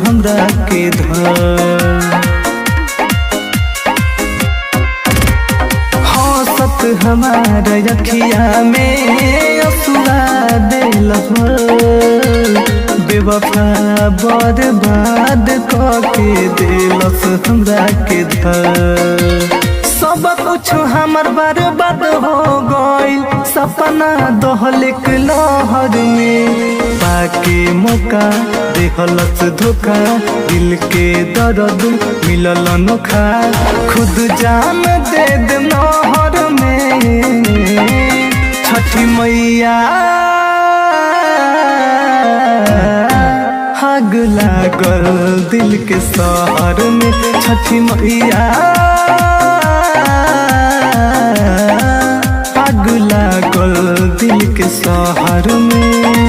हमरा के धर। हंसत हमारा अखिया में असुआ दिल बेवफा बर्बाद के दिलस हमरा के धर। सब कुछ हमर बर्बाद हो गइल सपना दोहलिक लहर में पाके मौका देहलस धोखा दिल के दर्द मिलल अनोखा खुद जान दे दे नहर में। छठी मैया आग लागल दिल के शहर में छठी मैया आग लागल दिल के शहर में।